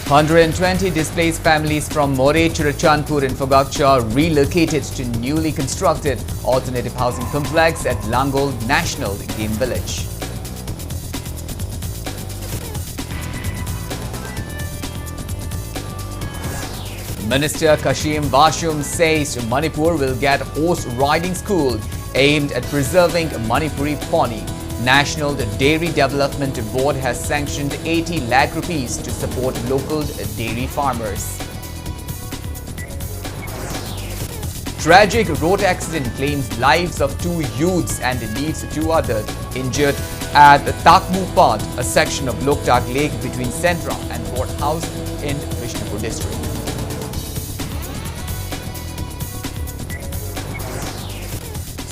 120 displaced families from More, Churachandpur and Phogakcha relocated to newly constructed alternative housing complex at Langol National Game Village. Minister Kashim Vashum says Manipur will get horse riding school aimed at preserving Manipuri pony. National Dairy Development Board has sanctioned 80 lakh rupees to support local dairy farmers. Tragic road accident claims lives of 2 youths and leaves 2 others injured at Takmupad, a section of Loktak Lake between Centra and Port House in Vishnupur district.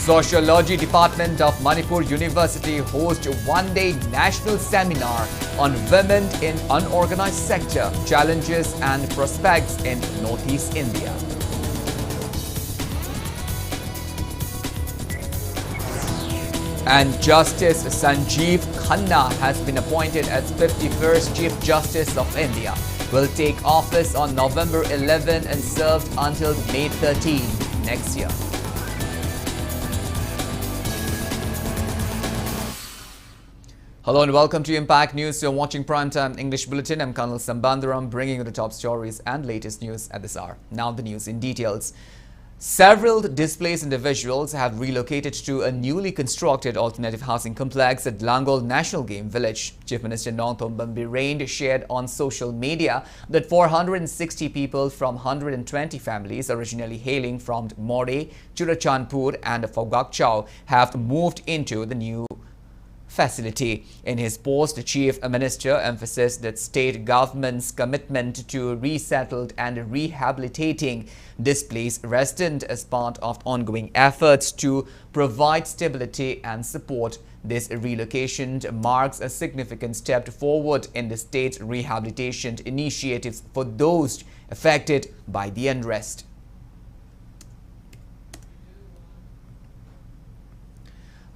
Sociology Department of Manipur University hosts a one-day national seminar on women in unorganized sector, challenges and prospects in Northeast India. And Justice Sanjeev Khanna has been appointed as 51st Chief Justice of India. Will take office on November 11 and served until May 13 next year. Hello and welcome to Impact News. You're watching Primetime English Bulletin. I'm Colonel SHAMBANDURAM, bringing you the top stories and latest news at this hour. Now the news in details. Several displaced individuals have relocated to a newly constructed alternative housing complex at Langol National Game Village. Chief Minister Nongthom Bambiren shared on social media that 460 people from 120 families originally hailing from More, Churachandpur and Phogakcha have moved into the new facility. In his post, the Chief Minister emphasized that state government's commitment to resettled and rehabilitating displaced residents as part of ongoing efforts to provide stability and support. This relocation marks a significant step forward in the state's rehabilitation initiatives for those affected by the unrest.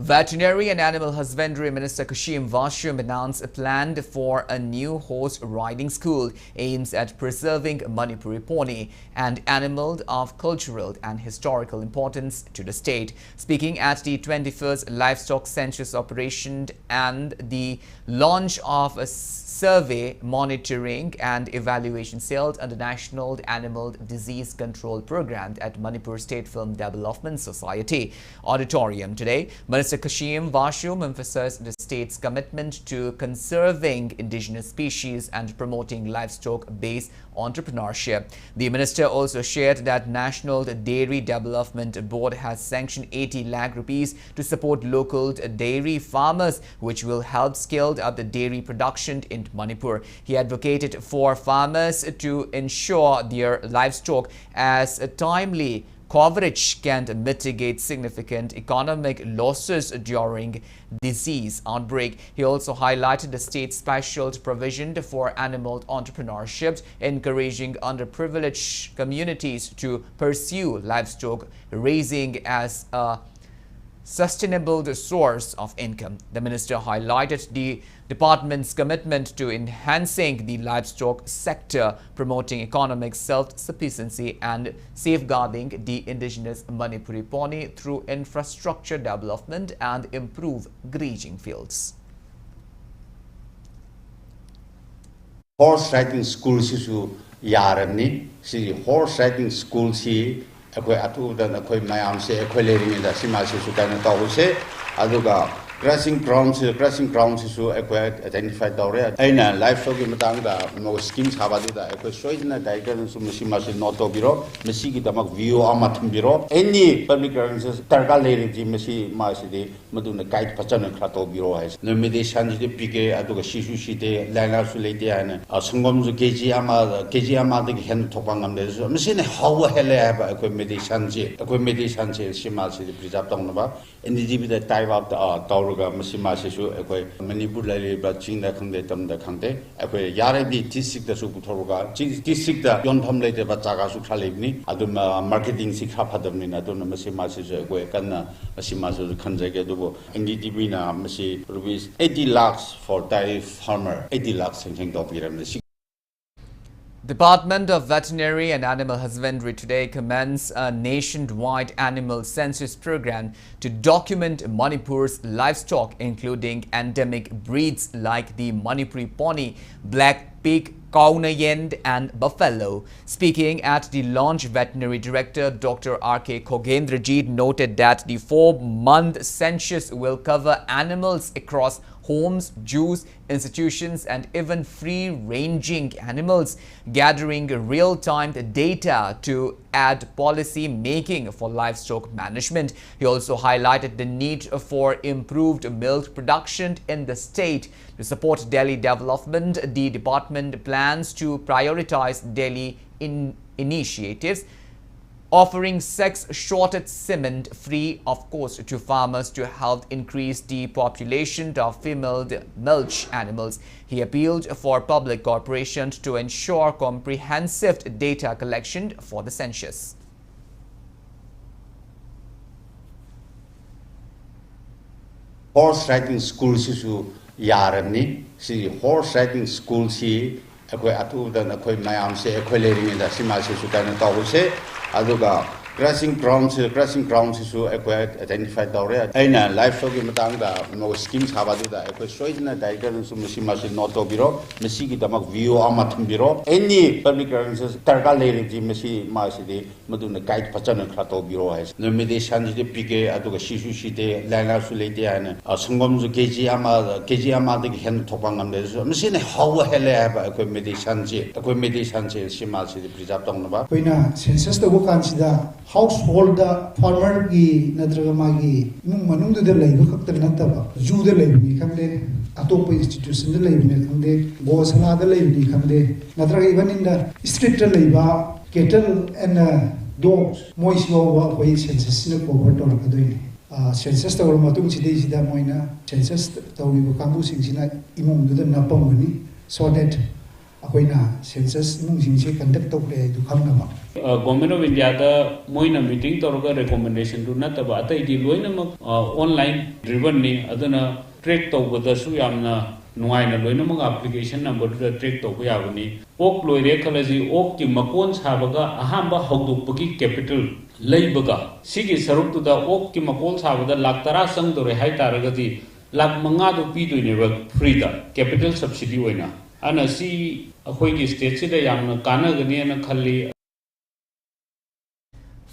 Veterinary and Animal Husbandry Minister Kashim Vashum announced a plan for a new horse riding school aims at preserving Manipuri pony and animals of cultural and historical importance to the state. Speaking at the 21st Livestock Census operation and the launch of a survey, monitoring and evaluation cells under National Animal Disease Control Program at Manipur State Film Development Society Auditorium today, Minister Kashim Vashum emphasized the state's commitment to conserving indigenous species and promoting livestock-based entrepreneurship. The minister also shared that National Dairy Development Board has sanctioned 80 lakh rupees to support local dairy farmers, which will help scale up the dairy production in Manipur. He advocated for farmers to ensure their livestock as a timely coverage can mitigate significant economic losses during disease outbreak. He also highlighted the state's special provision for animal entrepreneurship, encouraging underprivileged communities to pursue livestock raising as a sustainable source of income. The minister highlighted the department's commitment to enhancing the livestock sector, promoting economic self-sufficiency and safeguarding the indigenous Manipuri pony through infrastructure development and improved grazing fields. Horse riding schools is yarani. See horse riding schools here. Akoi atu dan akoi mayam se akoi leading in the simasi su kana tahu se aduga grassing grounds su akoi identify tahu aina livestock ki matang da mo schemes habadu da akoi soidna diagram su simasi noto biro mesi ki damak view amathum biro any public grounds targa leading ji mesi masi de maduna guide pachana khato biro hai no mediation ji pike aduga shisu shite langa su leite ana sangom su kg ama de hen thopang am de mesi ne how hele ba akoi mediation ji simasi de preserve tong ba NDGB the type of Tauruga Masimasi akoi Manipur lali ba chingda khangde tamda khangde akoi yare di district da su Toruga district da yontham le de ba chaga su khalibni adum marketing sikha phadamni na don Masimasi akoi kanna Masimasi khanjage dubo NDGB na masi rupees 80 lakhs for dairy farmer 80 lakhs thinking to piram. Department of Veterinary and Animal Husbandry today commenced a nationwide animal census program to document Manipur's livestock, including endemic breeds like the Manipuri pony, black pig, KANEL and buffalo. Speaking at the launch, Veterinary Director Dr. R.K. Khogendrajit noted that the 4-month census will cover animals across homes, zoos, institutions and even free-ranging animals, gathering real-time data to aid policy making for livestock management. He also highlighted the need for improved milk production in the state. To support Delhi development, the department plans to prioritize Delhi initiatives, offering sex-shorted cement free of cost to farmers to help increase the population of female milch animals. He appealed for public cooperation to ensure comprehensive data collection for the census. Horse riding schools is yarani. See horse riding schools here. Akoi atu dan akoi mayam se akoi learning in the sima se su kana tahu se. Aduga crossing grounds isu akoi identify tahu. Aina livestock ki matang da no schemes habadu da akoi soidna director su sima se noto biro. Mesi ki damak view amatum biro. Any public services targa learning ji mesi ma se de madu na guide pachana khato biro hai. No mediation ji pike aduga shisu shite lana su leite ana. Sangom su keji ama de hen thopangam de su mesi ne hawa hele ha akoi mediation ji sima se de preserve tong na ba. Koina census da bukan sida household da farmer gi natraga magi mung manung da leiba khakta nataba zoo da leibi khamde atopa institution da leibi khamde gosala da leibi khamde natraga even in the street da leiba cattle and dogs moisio wa koi census ne cover tor kadoi census da wal matung chide sida moina census tawi ba kambu sing sina imung da napamani so that akoina census imung sing se conduct tok le du khamna ba Government of India da moina meeting toroga recommendation do not about the loina online driven ni adana track to the su yamna nuaina loina mang application number to track to yabani ok loire khalaji ok ki makon sabaga ahamba hogdupaki capital leibaga sigi saruk to da ok ki makon sabada laktara sang dore hai taragati lak manga do pi doine free da capital subsidy oina ana si akhoi ki state se da yamna kana gani na khalli.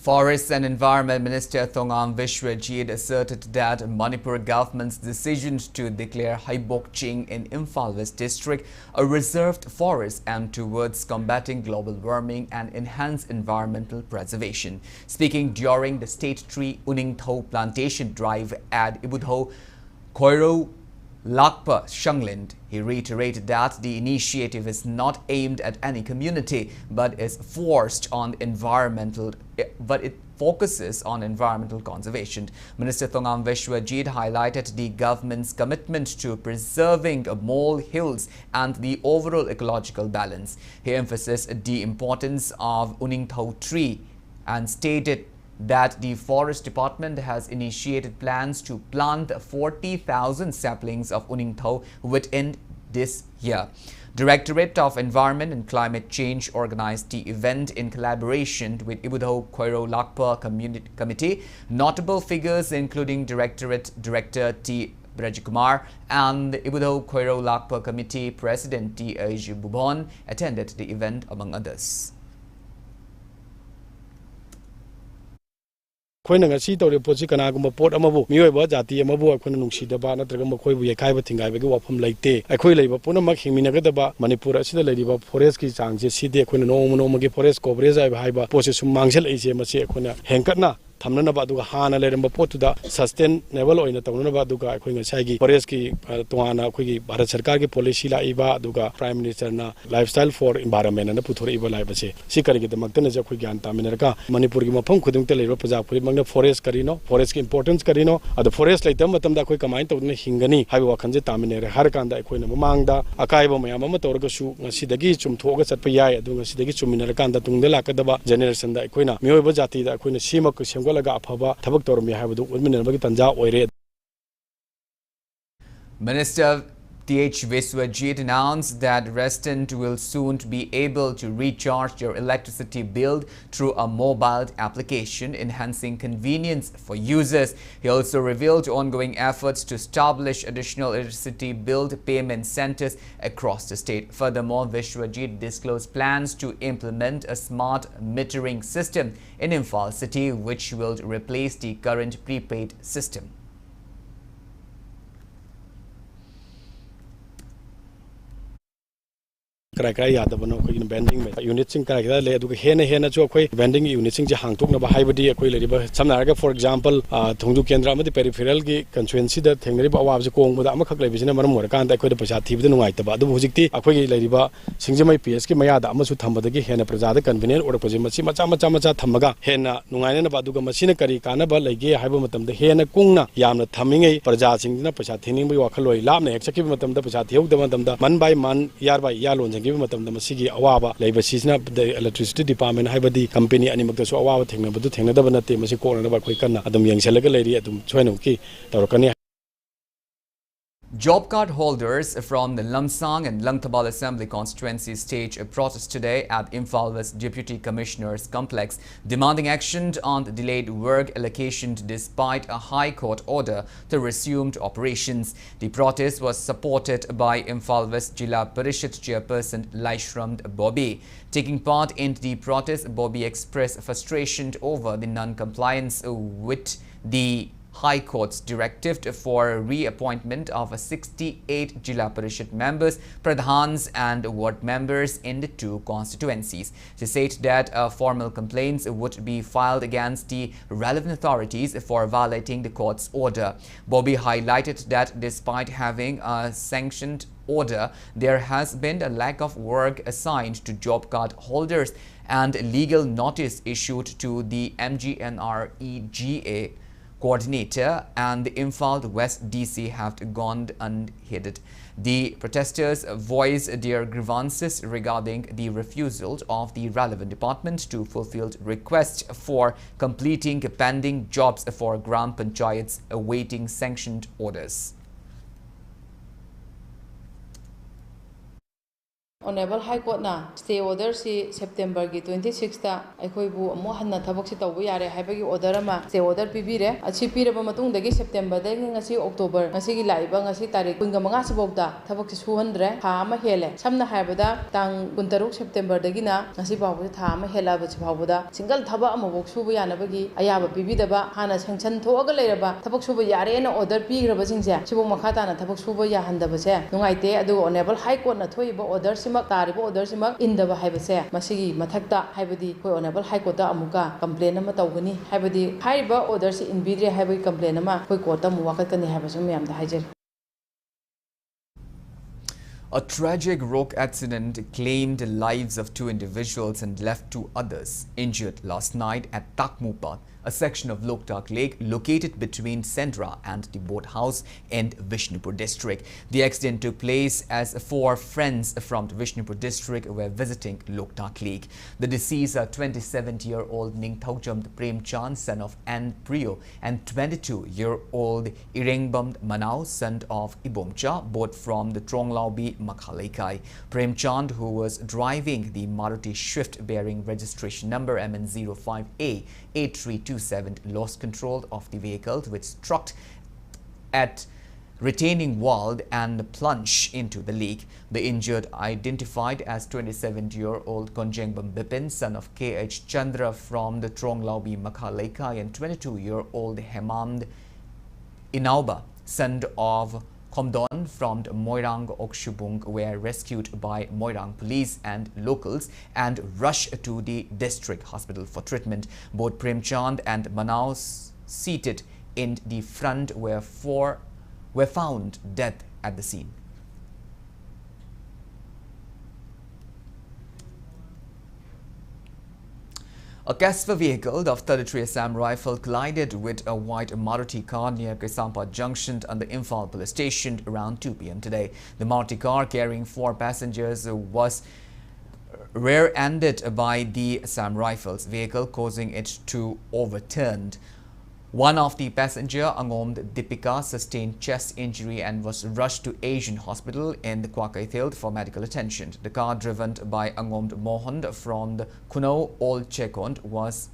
Forest and Environment Minister Thongam Vishwajit asserted that Manipur government's decision to declare Haibokching in Imphal West District a reserved forest and towards combating global warming and enhance environmental preservation. Speaking during the State Tree Uningtho Plantation Drive at Ibudho, Khoiro Lakpa Shanglind, he reiterated that the initiative is not aimed at any community but it focuses on environmental conservation. Minister Thongam Vishwajit highlighted the government's commitment to preserving mole hills and the overall ecological balance. He emphasized the importance of Uningtho tree and stated that the Forest Department has initiated plans to plant 40,000 saplings of Uningtho within this year. Directorate of Environment and Climate Change organized the event in collaboration with Ibudho Khoiro Lakpa Committee. Notable figures including Directorate Director T. Brajakumar and the Ibudho Khoiro Lakpa Committee President T. Aj Bubon attended the event among others. Khoina ngasi tawre pochi kana guma port amabu mioi ba jati amabu akhona nungsi daba natraga makhoi bu yekai ba thingai ba gi wafam laite akhoi leiba puna mak hingmina ga daba Manipur asida leiba forest ki changje side akhona no magi forest coverage ai ba haiba pose sum mangsel eise mase akhona hengkatna thamna ba duga hana leramba potu da sustainable oina tawna ba duga akhoi ngasai gi forest ki toana akhoi gi Bharat Sarkar ki policy la iba duga Prime Minister na lifestyle for environment na puthore iba lai ba se sikari gi damak tana ja akhoi gyan taminer ka Manipur gi mafam khudung te leiba praja puri magna forest karino forest ki importance karino ad forest laitam matam da akhoi kamai tawna hingani haiba wakhanje taminer har kanda akhoi na mamang da akai ba mayam ma tawra ga su ngasi dagi chumtho ga chatpa yai adu ngasi dagi chuminar kanda tungda lakadaba generation da akhoi na mioi ba jati da akhoi na sima ko Minister TH Viswajit announced that residents will soon be able to recharge their electricity bill through a mobile application, enhancing convenience for users. He also revealed ongoing efforts to establish additional electricity bill payment centers across the state. Furthermore, Viswajit disclosed plans to implement a smart metering system in Imphal city, which will replace the current prepaid system. Kara yadabano ko vending me unit sing kara le adu hena chu khoi vending unit sing je hangtok na ba haibadi khoi le ba samna ga for example thongju kendra amadi peripheral gi constituency da thengnari ba awab je kong da ama khak le bisina maram mor kan da khoi da paisa thibda nungai ta ba adu hojikti akhoi gi le ba singjamai ps ki maya da ama su thambada gi hena praja da convenient or proje machi macha thamaga hena nungai na ba du ga masina kari kana ba lege haiba matam da hena kungna yamna thamingai praja sing na paisa thining bi wakhaloi lamna ek chaki matam da paisa thiu da matam da man by man yar by yalon awaba the electricity department haibadi company animak so awaba thengna badu thengna da banate masi ko na ba khoi kana adum yangselaga leiri adum choinu ki tarakani. Job card holders from the Lamsang and Langtabal Assembly constituencies staged a protest today at Imphal West Deputy Commissioner's complex, demanding action on the delayed work allocation despite a High Court order to resume operations. The protest was supported by Imphal West Jilla Parishad Chairperson Laishram Bobby. Taking part in the protest, Bobby expressed frustration over the non-compliance with the High Court's directive for reappointment of 68 Jilla Parishad members, Pradhans and ward members in the two constituencies. She said that formal complaints would be filed against the relevant authorities for violating the court's order. Bobby highlighted that despite having a sanctioned order, there has been a lack of work assigned to job card holders and legal notice issued to the MGNREGA coordinator and the Imphal West DC have gone unheeded. The protesters voiced their grievances regarding the refusal of the relevant department to fulfill requests for completing pending jobs for Gram Panchayats awaiting sanctioned orders. Honorable High Court na stay order si September ki 26 ta akhoi bu mo hanna thabak si tawbu yare haibagi order ma stay order pibire achi piraba matung dagi September da ngasi October ngasi gi laiba ngasi tarik 15 sibokta thabak si suhandre tha ama hele samna haibada tang 16 September dagi na ngasi babu tha ama hela ba chibawda single thaba amabok subu yanabagi ayaba pibidaba hana sanction thoaga leiraba thabak subu yare na order pigraba jingse sibu makhata na thabak subu ya handaba se nungaite adu Honorable High Court na thoiba order taribo order simak indaba haibase masigi mathakta haibadi koi Honorable High Court da amuka complaint ama tawgani haibadi haiba order si inbidre haibagi complaint ama koi court amu wakatkani haibasu miyam da haijer. A tragic road accident claimed the lives of 2 individuals and left 2 others injured last night at Takmupat, a section of Livestock Lake located between Sendra and the boathouse in Vishnupur district. The accident took place as 4 friends from the Vishnupur district were visiting Livestock Lake. The deceased are 27-year-old Ningthaujam Prem Chand, son of An Priyo, and 22-year-old Irengbam Manau, son of Ibomcha, both from the Tronglaubi Makhalaikai. Prem Chand, who was driving the Maruti Swift bearing registration number MN05A 8327, lost control of the vehicle, which struck at retaining wall and plunged into the lake. The injured, identified as 27-year-old Konjengbam Bipin, son of K.H. Chandra from the Tronglaubi Makhalaikai, and 22-year-old Hemand Inauba, son of Komdon from Moirang Okshubung, were rescued by Moirang police and locals and rushed to the district hospital for treatment. Both Prem Chand and Manau, seated in the front, were found dead at the scene. A Casper vehicle of 33 Assam rifle collided with a white Maruti car near Kesampa Junction on the Imphal police station around 2 p.m. today. The Maruti car carrying 4 passengers was rear-ended by the Assam Rifles vehicle, causing it to overturn. One of the passenger, Angomd Deepika, sustained chest injury and was rushed to Asian Hospital in the Kwakaithil for medical attention. The car driven by Angomd Mohan from the Kuno Old Chekond was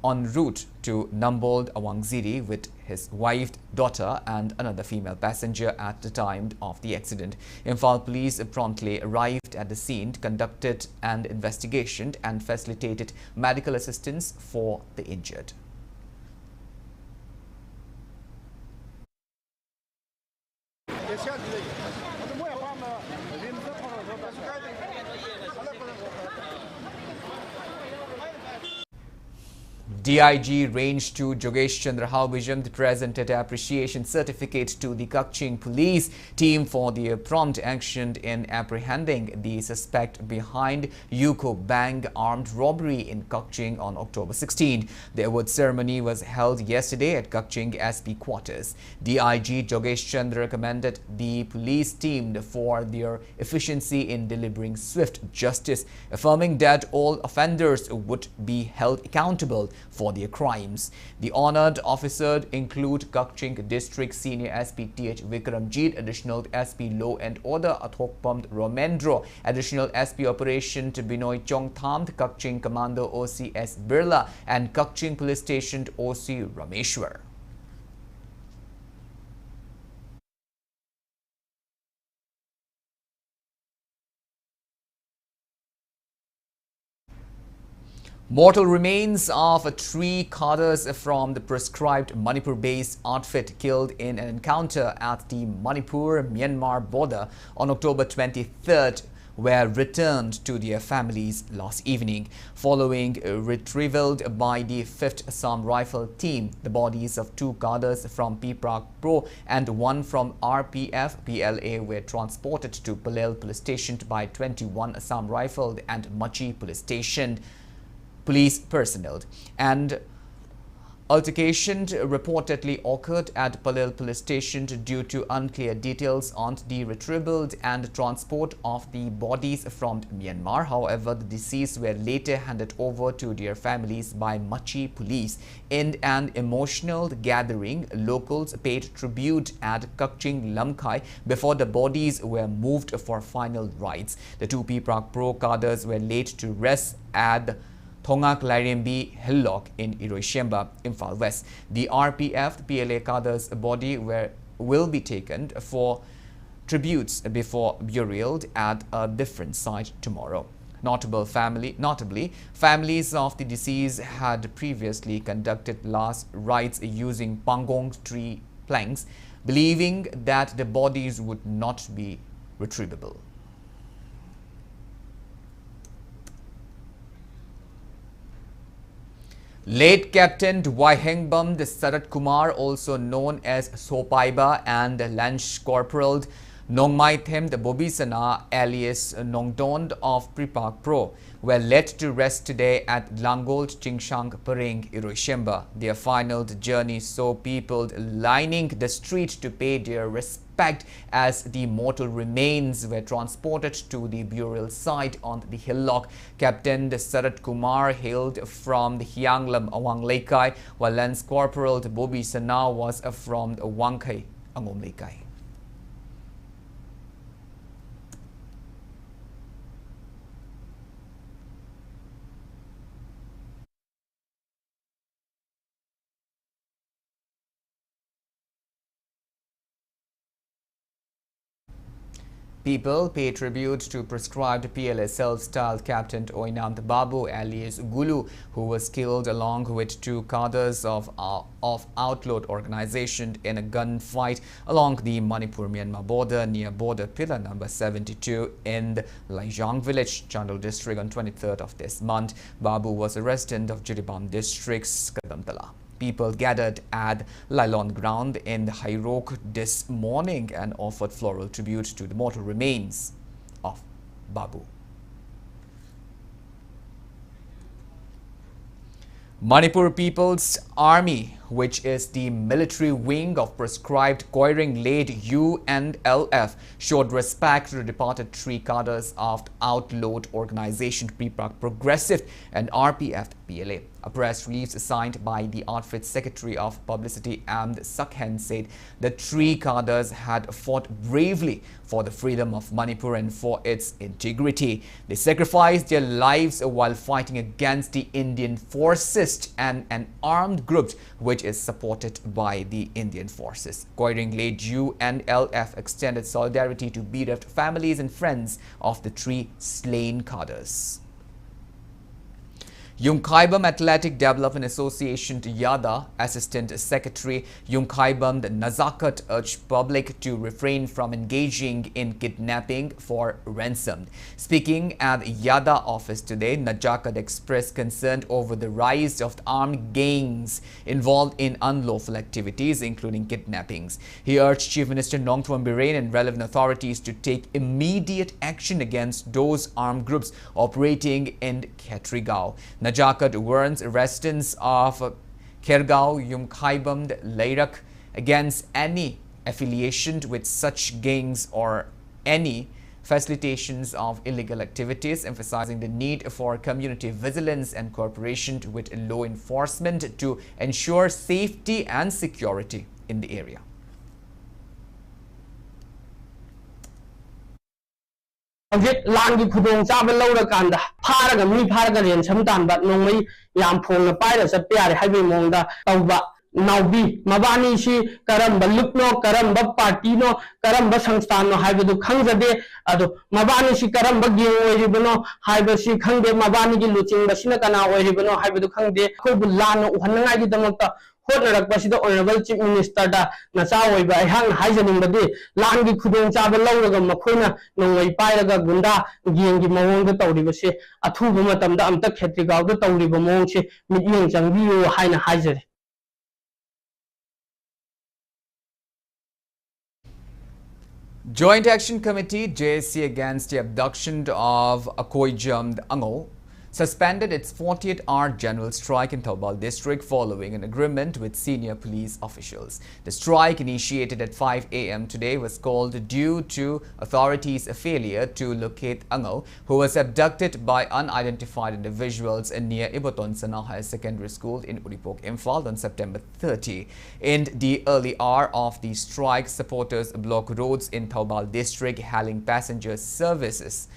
en route to Nambold Awangziri with his wife, daughter and another female passenger at the time of the accident. Imphal police promptly arrived at the scene, conducted an investigation and facilitated medical assistance for the injured. DIG Range 2 Jogesh Chandra Haubijam presented appreciation certificate to the Kakching police team for their prompt action in apprehending the suspect behind UCO Bank armed robbery in Kakching on October 16. The award ceremony was held yesterday at Kakching SP quarters. DIG Jogesh Chandra commended the police team for their efficiency in delivering swift justice, affirming that all offenders would be held accountable for their crimes. The honored officers include Kakching District Senior SP TH Vikramjit, Additional SP Law and Order Athokpam Romendro, Additional SP Operation Binoy Chongtham, Kakching Commander OC S Birla and Kakching Police Station OC Rameshwar. Mortal remains of 3 cadres from the prescribed Manipur-based outfit killed in an encounter at the Manipur-Myanmar border on October 23rd were returned to their families last evening. Following retrieval by the 5th Assam Rifle Team, the bodies of 2 cadres from PPRAG Pro and 1 from RPF PLA were transported to Palel Police Station by 21 Assam Rifle and Machi Police Station police personnel. And altercation reportedly occurred at Palel Police Station due to unclear details on the retrieval and transport of the bodies from Myanmar. However, the deceased were later handed over to their families by Machi police. In an emotional gathering, locals paid tribute at Kakching Lamkai before the bodies were moved for final rites. The 2 PPRAG Pro cadres were laid to rest at Thongak Lairimbi Hillock in Iroishemba, Imphal West. The RPF PLA cadres body will be taken for tributes before burial at a different site tomorrow. Notably, families of the deceased had previously conducted last rites using pangong tree planks, believing that the bodies would not be retrievable. Late Captain Dwaihengbam Sarat Kumar, also known as Sopaiba, and Lance Corporal Nongmaithem Bobisana alias Nongdond of Pripak Pro were led to rest today at Langold Chingshang Paring, Iroishemba. Their final journey saw people lining the street to pay their respect as the mortal remains were transported to the burial site on the hillock. Captain Sarat Kumar hailed from the Hyanglam Awang Lekai, while Lance Corporal Bobi Sana was from Wangkai Angom Lekai. People pay tribute to prescribed PLA self-styled Captain Oinamd Babu alias Gulu, who was killed along with 2 cadres of outlawed organization in a gunfight along the Manipur-Myanmar border near border pillar number 72 in the Laijang village, Chandol district on 23rd of this month. Babu was a resident of Jiribam district's Kadamtala. People gathered at Lailon ground in the Hairok this morning and offered floral tribute to the mortal remains of Babu. Manipur People's Army, which is the military wing of prescribed Koiring-led UNLF, showed respect to the departed 3 cadres of outlawed organization PPRAG Progressive and RPF PLA. A press release signed by the outfit's Secretary of Publicity Amd Sakhen said the three cadres had fought bravely for the freedom of Manipur and for its integrity. They sacrificed their lives while fighting against the Indian forces and an armed group which is supported by the Indian forces. Accordingly, UNLF extended solidarity to bereft families and friends of the three slain cadres. Yungkaibam Athletic Development Association Yada Assistant Secretary Yungkaibam Nazakat urged public to refrain from engaging in kidnapping for ransom. Speaking at Yada office today, Nazakat expressed concern over the rise of armed gangs involved in unlawful activities, including kidnappings. He urged Chief Minister Nongthuam Biren and relevant authorities to take immediate action against those armed groups operating in Khetrigao. Nazakat warns residents of Khergao, Yungkaibam, Leirak against any affiliation with such gangs or any facilitations of illegal activities, emphasizing the need for community vigilance and cooperation with law enforcement to ensure safety and security in the area. Langi Kudong Java Loda Kanda, Paraga, me Paraga, and sometime, but no me, Yam Pong, Pirates, a pair, heavy monda, Tauba, Naubi, Mabani, she, Karamba Lukno, Karamba Partino, Karamba Samstano, Hybrid Kanga de, Ado, Mabani, she Karamba Gil, Ribono, Hybrid, she Kanga, Mabani, Lutin, Bashinakana, Ribono, Hybrid Kanga, Kobulano, Hanagi Damota. Honorable Chief Minister da Nasawa by Hang Heisening the Langi Kudon Chabalo, Makuna, no Pairaga Gunda, Giangi Mawanga Tauribase, a two matam da Amta Ketriga, the Tauriba Monche, Midian and Vio Haina Heiser. Joint Action Committee JSC against the abduction of Akoijam Ango suspended its 48-hour general strike in Thoubal district following an agreement with senior police officials. The strike, initiated at 5 a.m. today, was called due to authorities' failure to locate Ango, who was abducted by unidentified individuals near Iboton Sana Higher Secondary School in Uripok, Imphal on September 30. In the early hour of the strike, supporters blocked roads in Thoubal district, hailing passenger services.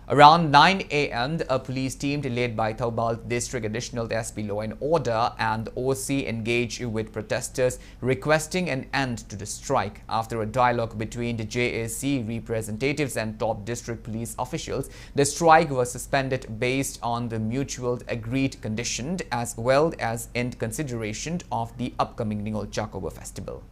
Around 9 a.m., a police team led by Thoubal District Additional SP Law and Order and OC engaged with protesters requesting an end to the strike. After a dialogue between the JAC representatives and top district police officials, the strike was suspended based on the mutual agreed condition as well as in consideration of the upcoming Ningol Chakoba festival.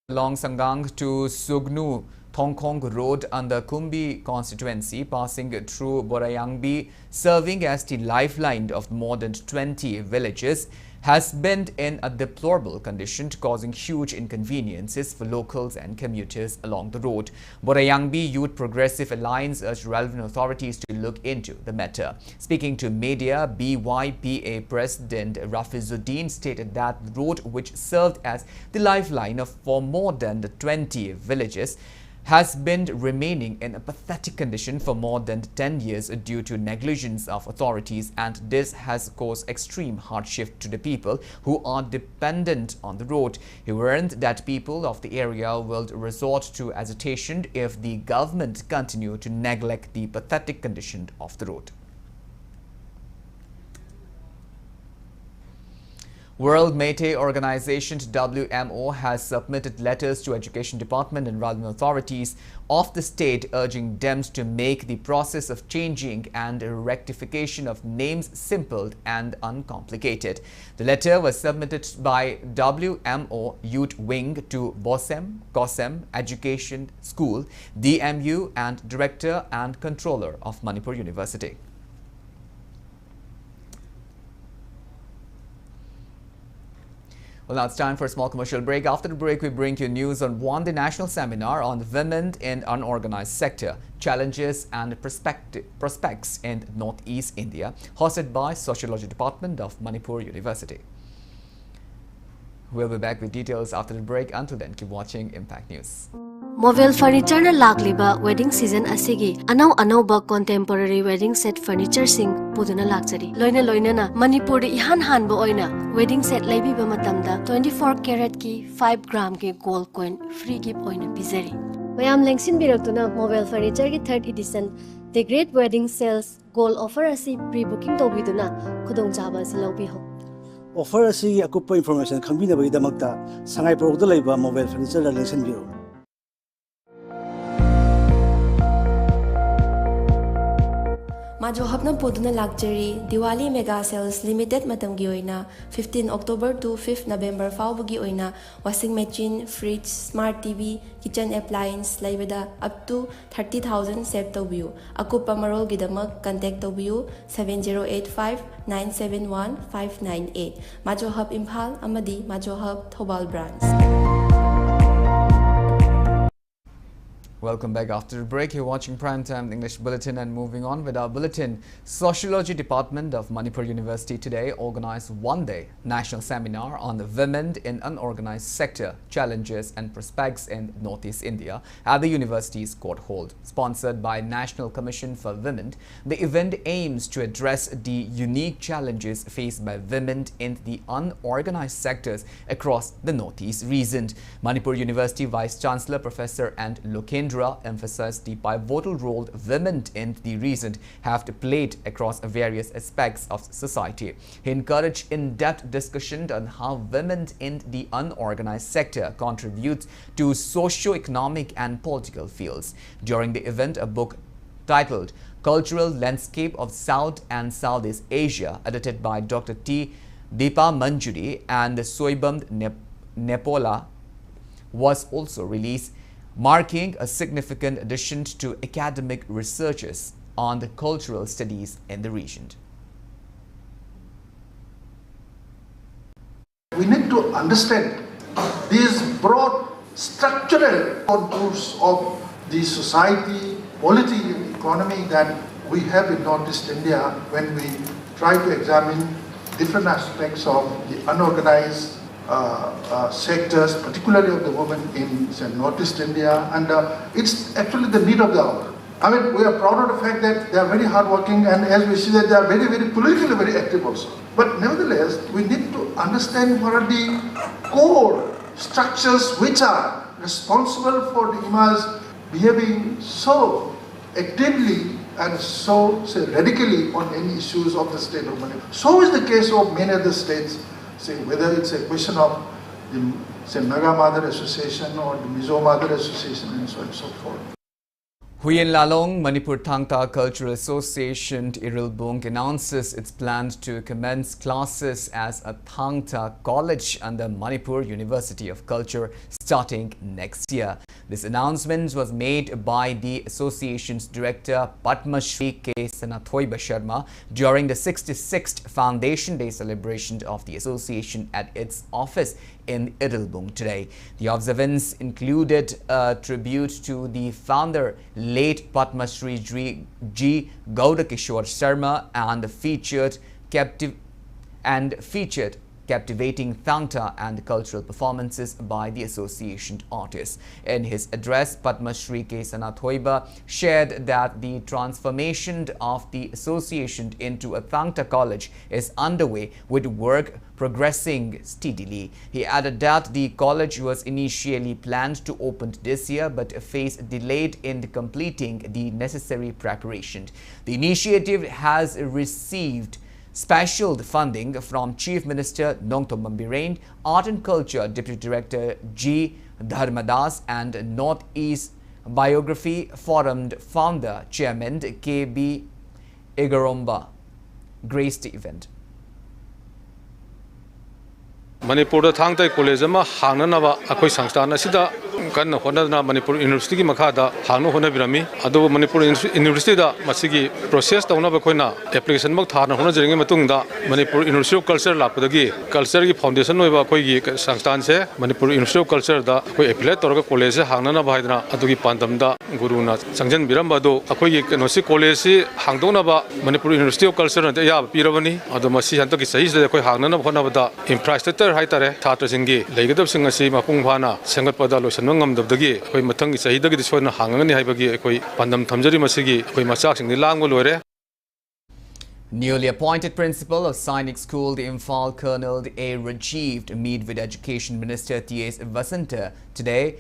Along Sangang to Sugnu Thongkhong Road under Kumbi constituency, passing through Borayangbi, serving as the lifeline of more than 20 villages, has been in a deplorable condition, causing huge inconveniences for locals and commuters along the road. Borayangbi Youth Progressive Alliance urged relevant authorities to look into the matter. Speaking to media, BYPA President Rafizuddin stated that the road, which served as the lifeline for more than 20 villages, has been remaining in a pathetic condition for more than 10 years due to negligence of authorities, and this has caused extreme hardship to the people who are dependent on the road. He warned that people of the area will resort to agitation if the government continue to neglect the pathetic condition of the road. World Métis Organization WMO has submitted letters to Education Department and relevant authorities of the state urging them to make the process of changing and rectification of names simple and uncomplicated. The letter was submitted by WMO Youth Wing to BOSEM, COSEM, Education School, DMU and Director and Controller of Manipur University. Well, now it's time for a small commercial break. After the break, we bring you news on the national seminar on women in unorganized sector, challenges and prospects in Northeast India, hosted by Sociology Department of Manipur University. We'll be back with details after the break. Until then, keep watching Impact News. Mobile furniture na lagliba wedding season asigi anau contemporary wedding set furniture sing puduna lakchari loina na Manipur de ihan han bo oina wedding set laibi ba matamda 24 karat ki 5 gram ki gold coin free gift oina bizari mayam lengsin biraktuna mobile furniture ki 3rd edition the great wedding sales gold offer asi pre-booking to biduna khudong chaba silobi ho offer asi akupa information khambina bagi damakta sangai product laiba mobile furniture la lengsin biro Majo hapna poduna luxury Diwali mega sales limited matam gi oina 15 October to 5 November fawbagi oina washing machine, fridge, smart TV, kitchen appliance laibada up to 30,000 save tobiu. Akupa marol gidamak contact tobiu 7085 971 598. Majo hub Impal amadi Majo hub Thobal branch. Welcome back after the break. You're watching Primetime English Bulletin, and moving on with our bulletin. Sociology Department of Manipur University today organized one-day national seminar on the women in unorganized sector, challenges and prospects in Northeast India at the university's court hall. Sponsored by National Commission for Women, the event aims to address the unique challenges faced by women in the unorganized sectors across the Northeast region. Manipur University Vice Chancellor Professor and Lokendra emphasized the pivotal role women in the region have played across various aspects of society. He encouraged in-depth discussion on how women in the unorganized sector contribute to socio-economic and political fields. During the event, a book titled Cultural Landscape of South and Southeast Asia, edited by Dr. T. Deepa Manjuri and Soibam Nepola, was also released, marking a significant addition to academic researches on the cultural studies in the region. We need to understand these broad structural contours of the society, polity, and economy that we have in Northeast India when we try to examine different aspects of the unorganized sectors, particularly of the women in say, Northeast India, and it's actually the need of the hour. I mean, we are proud of the fact that they are very hardworking, and as we see that they are very, very politically very active also. But nevertheless, we need to understand what are the core structures which are responsible for the Imas behaving so actively and so say, radically on any issues of the state of Manipur. So is the case of many other states. Say whether it's a question of the say Naga Mother Association or the Mizo Mother Association and so on and so forth. Huyen Lalong Manipur Thang-Ta Cultural Association Irilbung announces its plans to commence classes as a Thang-Ta college under Manipur University of Culture starting next year. This announcement was made by the association's director Padma Shri K. Sanathoiba Sharma during the 66th Foundation Day celebration of the association at its office in Irilbung today. The observance included a tribute to the founder, late Padma Shri G. Gaudakishore Sharma, and featured captivating Thang-Ta and cultural performances by the association artists. In his address, Padma Shri K. Sanathoiba shared that the transformation of the association into a Thang-Ta college is underway, with work progressing steadily. He added that the college was initially planned to open this year but faced delayed in completing the necessary preparation. The initiative has received special funding from Chief Minister Nongthom Biren, Art and Culture Deputy Director G. Dharmadas, and Northeast Biography Forum founder Chairman K.B. Igaromba graced the event. Manipur Thang-Ta College hangna akoi sangstan asida kan honadna Manipur University ki makhada hangno honabirami adu Manipur University da masigi process tauna ba koina application mak thana hona jeringe matungda Manipur University of Culture lakudagi culture ki foundation noiba koi gi sangstan se Manipur University of Culture da koi affiliate torga college hangna na baidna adu ki pandam da guruna sangjan biramba do akoi gi nosi college si hangdona ba Manipur University of Culture da ya pirabani adu masi hanto ki sahi se koi hangna na hona ba infrastructure haitare thatra singi leigadab singa si mapung phana sengat pada lo sanwang ngamdabdagi koi mathang ki sahi dagi disona hangani haibagi koi pandam thamjari masigi koi machak sing ni langgo lore. Newly appointed principal of Sainik School, the Imphal Colonel A. Rajiv, meet with Education Minister T.S. Vasanta today,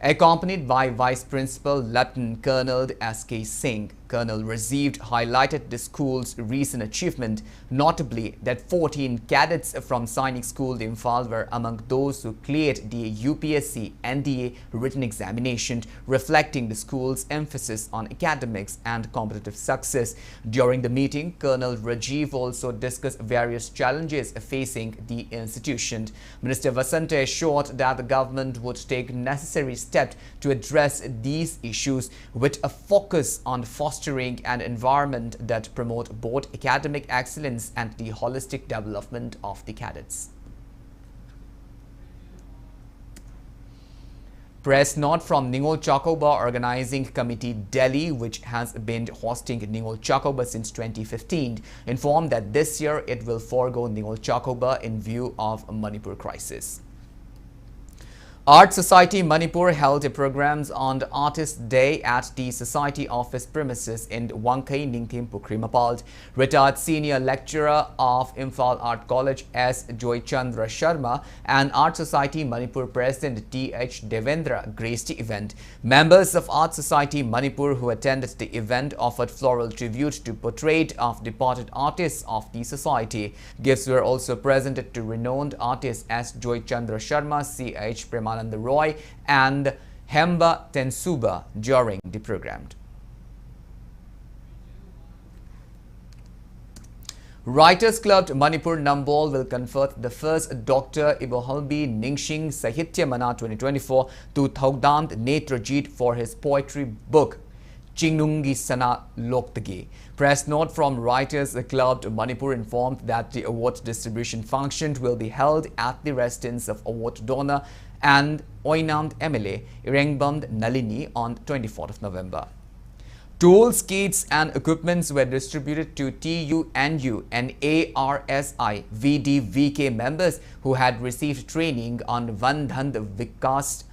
accompanied by Vice Principal Lieutenant Colonel S.K. Singh. Colonel Rajiv highlighted the school's recent achievement, notably that 14 cadets from Sainik School, the Imphal, were among those who cleared the UPSC NDA written examination, reflecting the school's emphasis on academics and competitive success. During the meeting, Colonel Rajiv also discussed various challenges facing the institution. Minister Vasanta assured that the government would take necessary steps to address these issues with a focus on fostering an environment that promote both academic excellence and the holistic development of the cadets. Press note from Ningol Chakoba Organizing Committee Delhi, which has been hosting Ningol Chakoba since 2015, informed that this year it will forego Ningol Chakoba in view of Manipur crisis. Art Society Manipur held programs on the Artist Day at the Society office premises in Wangkai Ningthim Pukrimapald. Retired Senior Lecturer of Imphal Art College S. Joy Chandra Sharma and Art Society Manipur President T.H. Devendra graced the event. Members of Art Society Manipur who attended the event offered floral tribute to portrait of departed artists of the society. Gifts were also presented to renowned artists S. Joy Chandra Sharma, C.H. Premanand Roy and Hemba Tensuba during the program. Writers Club Manipur Nambol will confer the first Dr. Ibohalbi Ningsing Sahitya Mana 2024 to Thogdam Netrajit for his poetry book Chingnungi Sana Loktagi. Press note from Writers Club Manipur informed that the award distribution function will be held at the residence of award donor and Oinamd MLA Irengbamd Nalini on 24th of November. Tools, kits and equipments were distributed to TUNU and ARSI VDVK members who had received training on Vandhand Vikas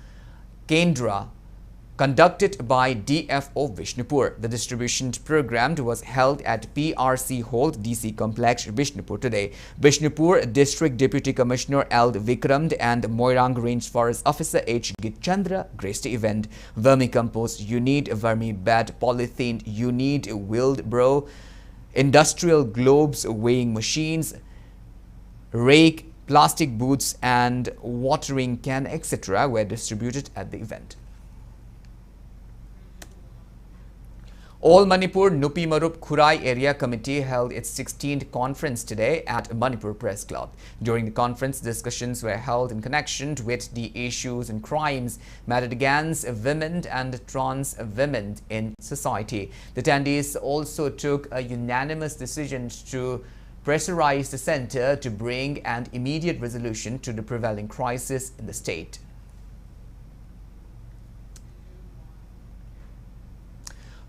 Kendra conducted by DFO Vishnupur. The distribution program was held at PRC Hall, DC Complex, Vishnupur today. Vishnupur District Deputy Commissioner L. Vikram and Moirang Range Forest Officer H. Gitchandra graced the event. Vermicompost unit, vermi-bed, polythene unit, wheeled bro, industrial globes, weighing machines, rake, plastic boots and watering can, etc. were distributed at the event. All Manipur Nupi Marup Khurai Area Committee held its 16th conference today at Manipur Press Club. During the conference, discussions were held in connection with the issues and crimes meted against women and trans women in society. The attendees also took a unanimous decision to pressurize the center to bring an immediate resolution to the prevailing crisis in the state.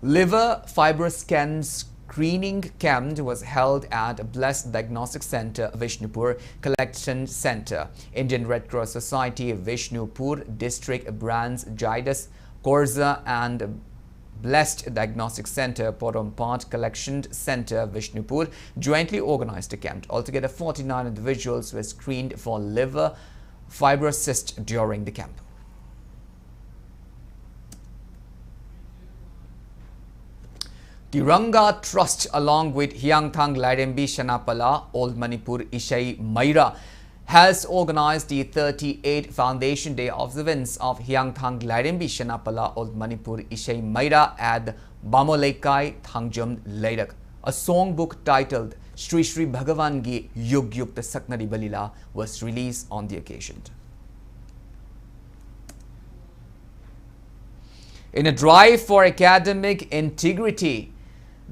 Liver fibroscan screening camp was held at Blessed Diagnostic Center, Vishnupur Collection Center. Indian Red Cross Society, Vishnupur District Brands, Jidus, Korza and Blessed Diagnostic Center, Porompat Collection Center, Vishnupur jointly organized the camp. Altogether, 49 individuals were screened for liver fibrocyst during the camp. The Ranga Trust, along with Hyangthang Lairembi Shanapala Old Manipur Ishai Maira, has organized the 38th Foundation Day observance of Hyangthang Lairembi Shanapala Old Manipur Ishai Maira at Bamolekai Thangjum Leirak. A songbook titled Shri Shri Bhagavan Gi Yug Yukta Saknari Balila was released on the occasion. In a drive for academic integrity,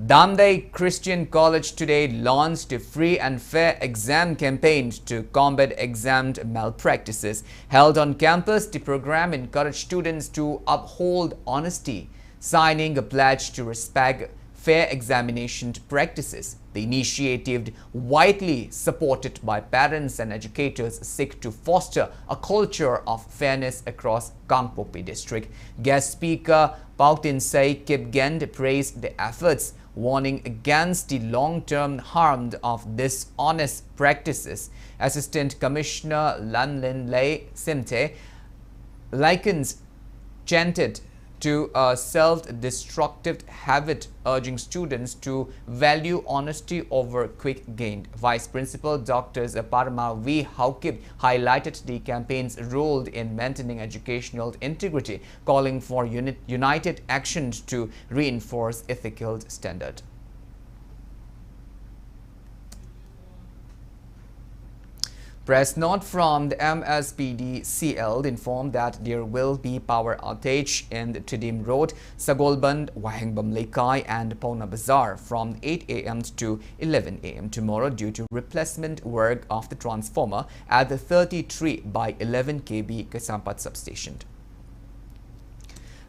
Thang-Ta Christian College today launched a free and fair exam campaign to combat exam malpractices. Held on campus, the program encouraged students to uphold honesty, signing a pledge to respect fair examination practices. The initiative, widely supported by parents and educators, seek to foster a culture of fairness across Gangpokpi district. Guest speaker Bulletin Kipgend praised the efforts, warning against the long-term harm of dishonest practices. Assistant Commissioner Lanlin Lei Simte likens chanted to a self-destructive habit, urging students to value honesty over quick gain. Vice Principal Dr. Parma V. Haukip highlighted the campaign's role in maintaining educational integrity, calling for united actions to reinforce ethical standards. Press note from the MSPDCL informed that there will be power outage in the Tidim Road, Sagolband, Wahengbam Lekai and Pauna Bazaar from 8 a.m. to 11 a.m. tomorrow due to replacement work of the transformer at the 33 by 11 kV Kasampat substation.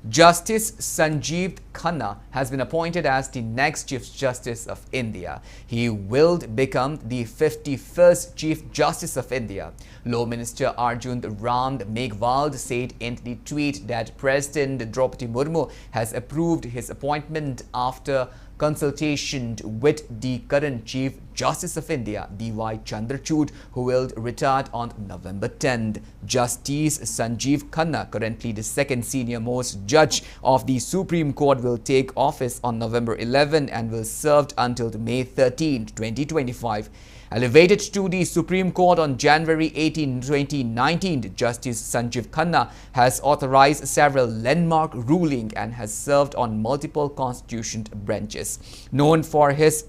Justice Sanjeev Khanna has been appointed as the next Chief Justice of India. He will become the 51st Chief Justice of India. Law Minister Arjun Ram Meghwal said in the tweet that President Draupadi Murmu has approved his appointment after consultation with the current Chief Justice of India, D.Y. Chandrachud, who will retire on November 10th. Justice Sanjeev Khanna, currently the second senior-most judge of the Supreme Court, will take office on November 11 and will serve until May 13, 2025. Elevated to the Supreme Court on January 18, 2019, Justice Sanjeev Khanna has authorized several landmark rulings and has served on multiple constitution branches. Known for his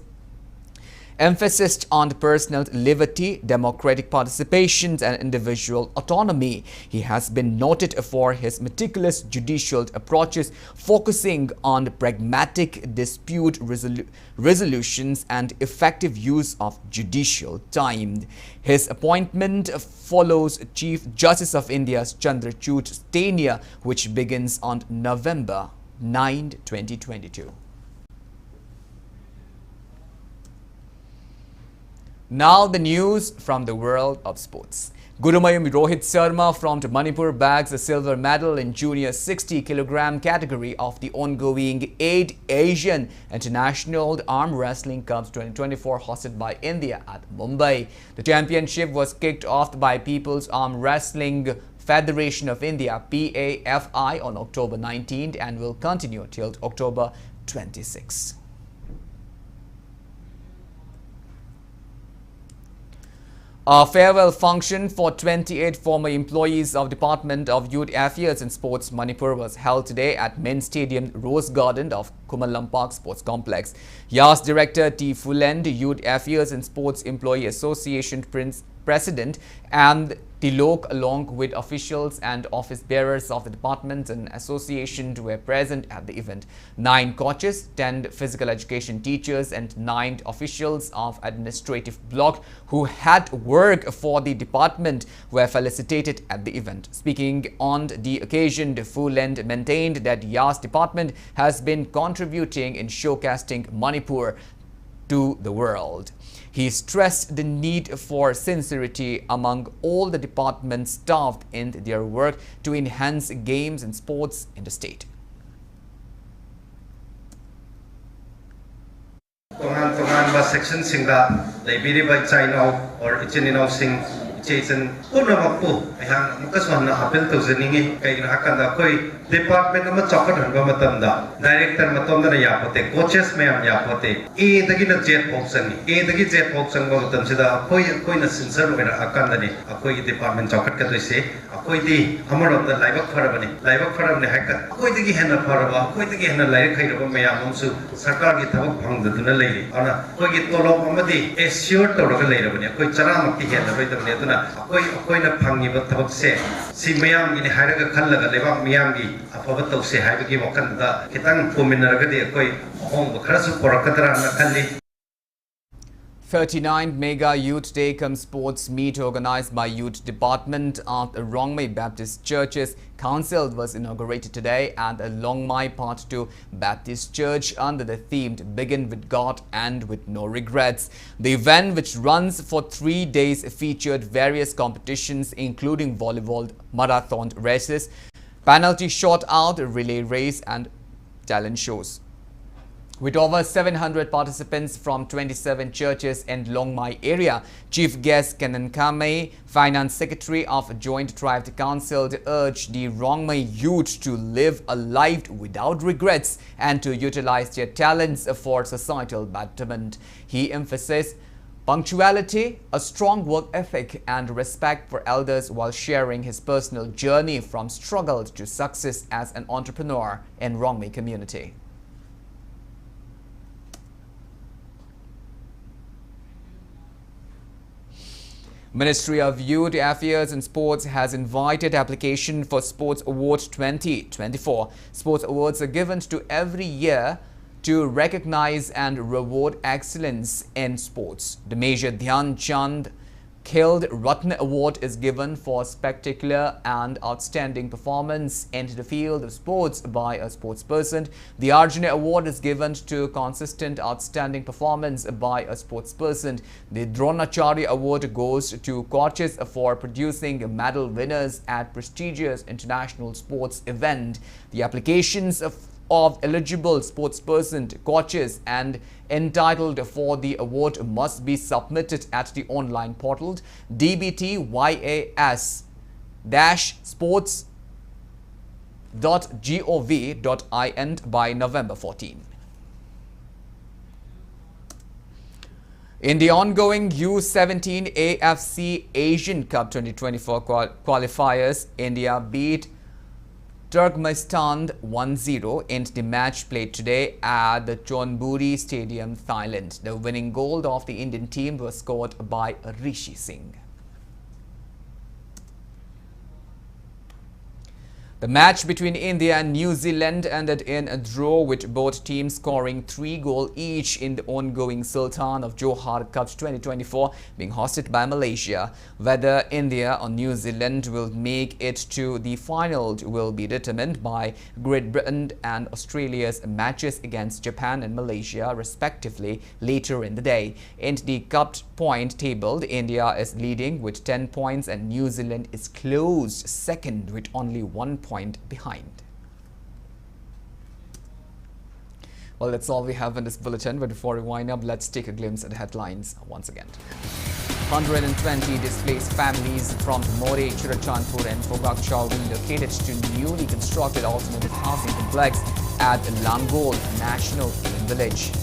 emphasis on personal liberty, democratic participation and individual autonomy, he has been noted for his meticulous judicial approaches, focusing on pragmatic dispute resolutions and effective use of judicial time. His appointment follows Chief Justice of India's Chandrachud's tenure, which begins on November 9, 2022. Now the news from the world of sports. Gurumayam Rohit Sharma from Manipur bags a silver medal in junior 60 kg category of the ongoing 8th Asian International Arm Wrestling Cups 2024 hosted by India at Mumbai. The championship was kicked off by People's Arm Wrestling Federation of India PAFI on October 19th and will continue till October 26. A farewell function for 28 former employees of Department of Youth Affairs and Sports Manipur was held today at Main Stadium Rose Garden of Kumalampak Sports Complex. YAS Director T. Fulend, Youth Affairs and Sports Employee Association President and Tilok, along with officials and office bearers of the department and association, were present at the event. 9 coaches, 10 physical education teachers and 9 officials of administrative block who had worked for the department were felicitated at the event. Speaking on the occasion, Fulend maintained that YAS department has been contributing in showcasing Manipur to the world. He stressed the need for sincerity among all the department staff in their work to enhance games and sports in the state. Section Singa, the Biriba China or Ichinino Sing, Jason, Unamapu, Kaswana, Apple to Zeningi, Hakanda Koi, Department of Chocolate and Gomatanda, Director Matonda Yapote, coaches Mayam Yapote, E. the Gina Jet Popson, E. the Jet Popson Gomatam Sida, Koi sincere with Akandani, a Koi Department Chocolate Katose, a Koi the Hammer of the Live Parabani, Live Parabani Hacker, Koi the Gihana Paraba, Koi the Gihana Live of Mayamsu, Sakar Gitavok Pang the Tuna lady, Anna, Koi Tolo Mamadi, a sure to look later when you could Charamaki had the rhythm. ꯑꯗꯨꯅ ꯑꯩꯈꯣꯏꯅ ꯐꯪꯉꯤꯕ ꯊꯕꯛꯁꯦ ꯁꯤ ꯃꯌꯥꯝꯒꯤꯅꯤ ꯍꯥꯏꯔꯒ ꯈꯜꯂꯒ ꯂꯩꯕꯥꯛ ꯃꯤꯌꯥꯝꯒꯤ ꯑꯐꯕ ꯇꯧꯁꯦ ꯍꯥꯏꯕꯒꯤ ꯋꯥꯈꯜꯗ ꯈꯤꯇꯪ ꯄꯨꯃꯤꯟꯅꯔꯒꯗꯤ ꯑꯩꯈꯣꯏ ꯑꯍꯣꯡꯕ ꯈꯔꯁꯨ ꯄꯨꯔꯛꯀꯗ꯭ꯔꯥꯅ ꯈꯜꯂꯤ 39th Mega Youth Day cum Sports Meet organized by Youth Department of Rongmei Baptist Church's Council was inaugurated today at Longmai Part 2 Baptist Church under the theme Begin with God and with No Regrets. The event, which runs for 3 days, featured various competitions including volleyball, marathon races, penalty shot out, relay race and talent shows. With over 700 participants from 27 churches in Longmai area, Chief Guest KANEL, Finance Secretary of Joint Tribe Council, urged the Rongmai youth to live a life without regrets and to utilize their talents for societal betterment. He emphasized punctuality, a strong work ethic and respect for elders while sharing his personal journey from struggle to success as an entrepreneur in Rongmai community. Ministry of Youth Affairs and Sports has invited application for Sports Award 2024. Sports awards are given to every year to recognize and reward excellence in sports. The Major Dhyan Chand Khel Ratna Award is given for spectacular and outstanding performance into the field of sports by a sportsperson. The Arjuna Award is given to consistent outstanding performance by a sportsperson. The Dronacharya Award goes to coaches for producing medal winners at prestigious international sports event. The applications of eligible sportsperson, coaches and entitled for the award must be submitted at the online portal dbtyas-sports.gov.in by November 14. In the ongoing U17 AFC Asian Cup 2024 qualifiers, India beat Turkmenistan 1-0 in the match played today at the Chonburi Stadium, Thailand. The winning goal of the Indian team was scored by Rishi Singh. The match between India and New Zealand ended in a draw, with both teams scoring 3 goals each in the ongoing Sultan of Johor Cup 2024 being hosted by Malaysia. Whether India or New Zealand will make it to the final will be determined by Great Britain and Australia's matches against Japan and Malaysia respectively later in the day. In the cup point table, India is leading with 10 points and New Zealand is close second with only 1 point behind. Well, that's all we have in this bulletin, but before we wind up, let's take a glimpse at the headlines once again. 120 displaced families from More, Churachandpur and Fogakchal relocated to newly constructed alternative housing complex at Langol National Village.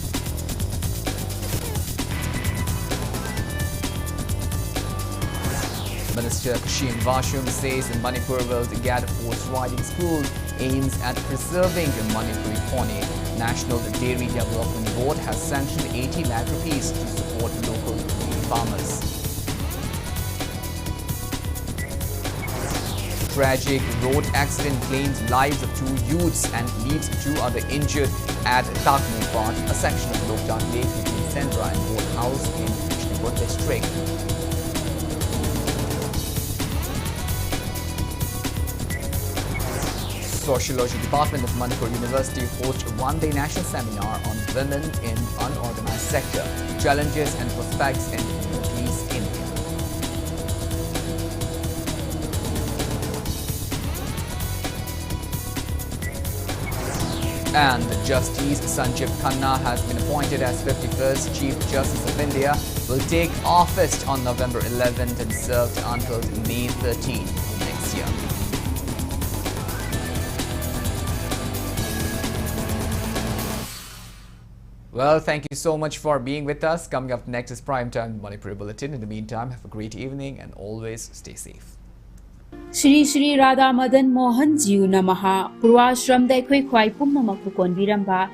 Minister Kashim Vashum says Manipur will get a horse riding school, aims at preserving the Manipuri pony. National Dairy Development Board has sanctioned 80 lakh rupees to support local dairy farmers. Tragic road accident claims lives of 2 youths and leaves 2 other injured at Thang-Ta, a section of Livestock Lake between Centra and Boat House in Krishnapur district. Sociology Department of Manipur University hosts a one-day national seminar on women in unorganized sector, challenges and prospects in Northeast India. And Justice Sanjeev Khanna has been appointed as 51st Chief Justice of India, will take office on November 11th and serve until May 13th next year. Well, thank you so much for being with us. Coming up next is Primetime Manipur Bulletin. In the meantime, have a great evening and always stay safe. Shri Shri Radha Madan Mohan Jiu Namaha Purvashram Daikhoi Khwai Pumma Makukon Viramba